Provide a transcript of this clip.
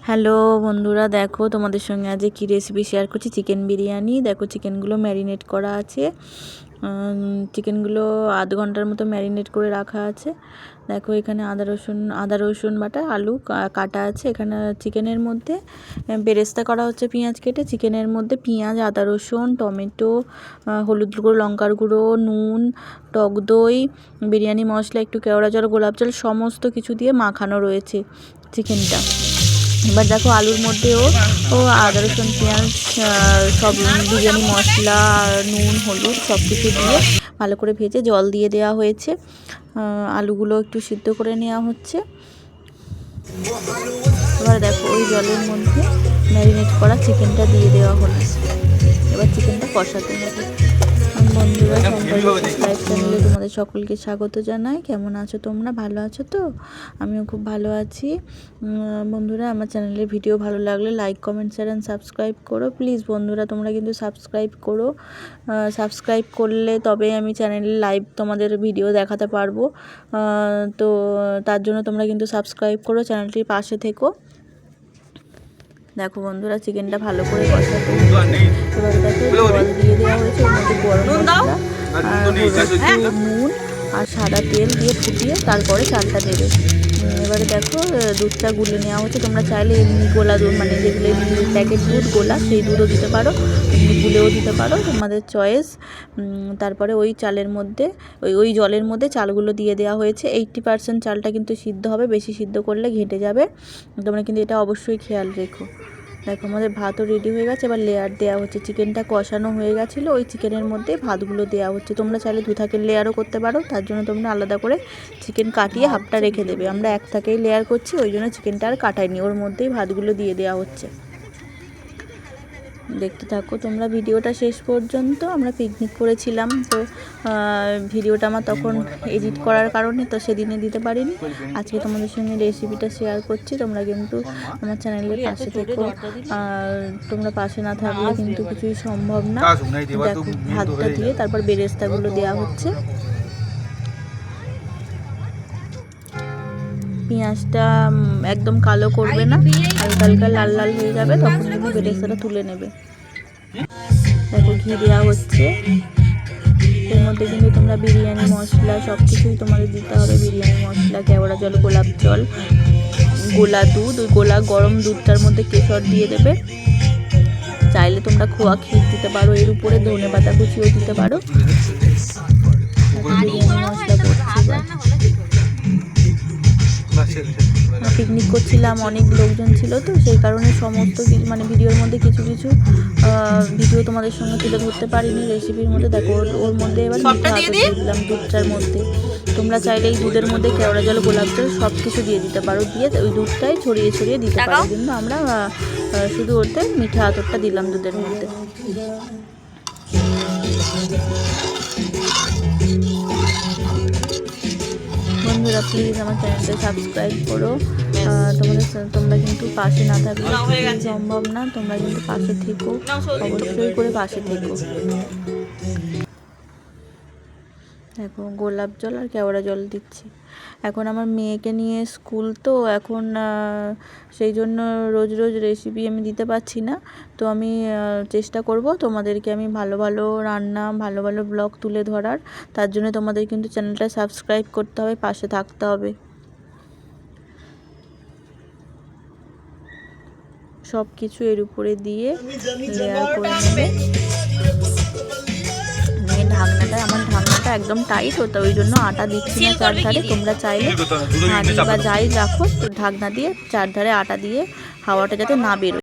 Hello বন্ধুরা, দেখো তোমাদের সঙ্গে আজ কি রেসিপি শেয়ার করছি। চিকেন বিরিয়ানি। দেখো চিকেনগুলো ম্যারিনেট করা আছে। চিকেনগুলো আধ ঘন্টার মতো ম্যারিনেট করে রাখা আছে। দেখো এখানে আদা রসুন বাটা, আলু কাটা আছে। এখানে চিকেনের মধ্যে বেরেস্তা করা হচ্ছে পেঁয়াজ কেটে। চিকেনের মধ্যে পেঁয়াজ, আদা রসুন, টমেটো, হলুদ গুঁড়ো, লঙ্কার গুঁড়ো, নুন, টক দই, বিরিয়ানি মশলা, একটু কেওড়া জল, গোলাপ জল সমস্ত কিছু দিয়ে মাখানো রয়েছে চিকেনটা। এবার দেখো আলুর মধ্যেও আদা রসুন পেঁয়াজ সব বিরিয়ানি মশলা, নুন, হলুদ সব কিছু দিয়ে ভালো করে ভেজে জল দিয়ে দেওয়া হয়েছে। আলুগুলো একটু সিদ্ধ করে নেওয়া হচ্ছে। এবার দেখো ওই জলের মধ্যে ম্যারিনেট করা চিকেনটা দিয়ে দেওয়া হলো। এবার চিকেনটা কষাতে হবে। বন্ধুরা, লাইভ চ্যানেলে তোমাদের সকলকে স্বাগত জানাই। কেমন আছো তোমরা? ভালো আছো তো? আমিও খুব ভালো আছি। বন্ধুরা, আমার চ্যানেলের ভিডিও ভালো লাগলে like, comment, share and subscribe করো প্লিজ। বন্ধুরা, তোমরা কিন্তু সাবস্ক্রাইব করো। সাবস্ক্রাইব করলে তবে আমি চ্যানেলে লাইভ তোমাদের ভিডিও দেখাতে পারবো। তো তার জন্য তোমরা কিন্তু সাবস্ক্রাইব করো, চ্যানেলটির পাশে থেকো। দেখো বন্ধুরা, চিকেনটা ভালো করে কষাতে এবার দেখো জল দিয়ে দেওয়া হয়েছে। ওর মধ্যে গরম মশলা আর নুন আর সাদা তেল দিয়ে ফুটিয়ে তারপরে চালটা দেবে। এবারে দেখো দুধটা গুলে নেওয়া হচ্ছে। তোমরা চাইলে এমনি গোলা দুধ, মানে যেগুলো প্যাকেট দুধ গোলা, সেই দুধও দিতে পারো, এমনি গুলেও দিতে পারো, তোমাদের চয়েস। তারপরে ওই চালের মধ্যে ওই জলের মধ্যে চালগুলো দিয়ে দেওয়া হয়েছে। 80% চালটা কিন্তু সিদ্ধ হবে, বেশি সিদ্ধ করলে ঘেঁটে যাবে। তোমরা কিন্তু এটা অবশ্যই খেয়াল রেখো। দেখো আমাদের ভাতও রেডি হয়ে গেছে। এবার লেয়ার দেওয়া হচ্ছে। চিকেনটা কষানো হয়ে গেছিলো, ওই চিকেনের মধ্যে ভাতগুলো দেওয়া হচ্ছে। তোমরা চাইলে 2 থাকের লেয়ারও করতে পারো, তার জন্য তোমরা আলাদা করে চিকেন কাটিয়ে হাফটা রেখে দেবে। আমরা 1 থাকেই লেয়ার করছি, ওই জন্য চিকেনটা আর কাটাইনি, ওর মধ্যেই ভাতগুলো দিয়ে দেওয়া হচ্ছে। দেখতে থাকো তোমরা ভিডিওটা শেষ পর্যন্ত। আমরা পিকনিক করেছিলাম, তো ভিডিওটা আমার তখন এডিট করার কারণে তো সেদিনে দিতে পারিনি। আজকে তোমাদের সঙ্গে রেসিপিটা শেয়ার করছি। তোমরা কিন্তু আমার চ্যানেলের পাশে থেকো। তোমরা পাশে না থাকলে কিন্তু কিছুই সম্ভব না। দেখো ভাতটা দিয়ে তারপর বেরেস্তাগুলো দেওয়া হচ্ছে। পেঁয়াজটা একদম কালো করবে না, হালকা হালকা লাল লাল হয়ে যাবে, তখন তুমি বেরেস্তাটা তুলে নেবে। দেখো ঘি দেওয়া হচ্ছে। এর মধ্যে কিন্তু তোমরা বিরিয়ানি মশলা সব কিছুই তোমাদের দিতে হবে। বিরিয়ানি মশলা, কেওড়া জল, গোলাপ জল, গোলা দুধ, ওই গোলা গরম দুধটার মধ্যে কেশর দিয়ে দেবে। চাইলে তোমরা খোয়া ক্ষীর দিতে পারো, এর উপরে ধনে পাতা কুচিও দিতে পারো। বিরিয়ানি মশলা করছি। পিকনিক করছিলাম, অনেক লোকজন ছিল, তো সেই কারণে সমস্ত মানে ভিডিওর মধ্যে কিছু কিছু ভিডিও তোমাদের সঙ্গে তুলে ধরতে পারিনি রেসিপির মধ্যে। দেখো ওর মধ্যে এবার মিঠা দিয়ে দিলাম দুধটার মধ্যে। তোমরা চাইলে এই দুধের মধ্যে কেওড়া জল, গোলাপ জল সব কিছু দিয়ে দিতে পারো, দিয়ে ওই দুধটাই ছড়িয়ে ছড়িয়ে দিতে পারো। কিন্তু আমরা শুধু ওতে মিঠা আতরটা দিলাম দুধের মধ্যে। বন্ধুরা, প্লিজ আমার চ্যানেলটা সাবস্ক্রাইব করো। তোমরা কিন্তু পাশে না থাকলে সম্ভব না। তোমরা কিন্তু পাশে থেকো, অবশ্যই করে পাশে থেকো। দেখো গোলাপ জল আর কেওড়া জল দিচ্ছি। এখন আমার মেয়েকে নিয়ে স্কুল, তো এখন সেই জন্য রোজ রোজ রেসিপি আমি দিতে পারছি না। তো আমি চেষ্টা করব তোমাদেরকে আমি ভালো ভালো রান্না, ভালো ভালো ব্লগ তুলে ধরার। তার জন্য তোমাদের কিন্তু চ্যানেলটা সাবস্ক্রাইব করতে হবে, পাশে থাকতে হবে। সব কিছু এর উপরে দিয়ে লেয়ার করে নেবে। আমার ঢাকনাটা একদম টাইট হতো, ওই জন্য আটা দিচ্ছি না চারধারে। তোমরা চাইলে হাঁড়ি বা যাই রাখো, ঢাকনা দিয়ে চারধারে আটা দিয়ে হাওয়াটা যাতে না বেরোয়।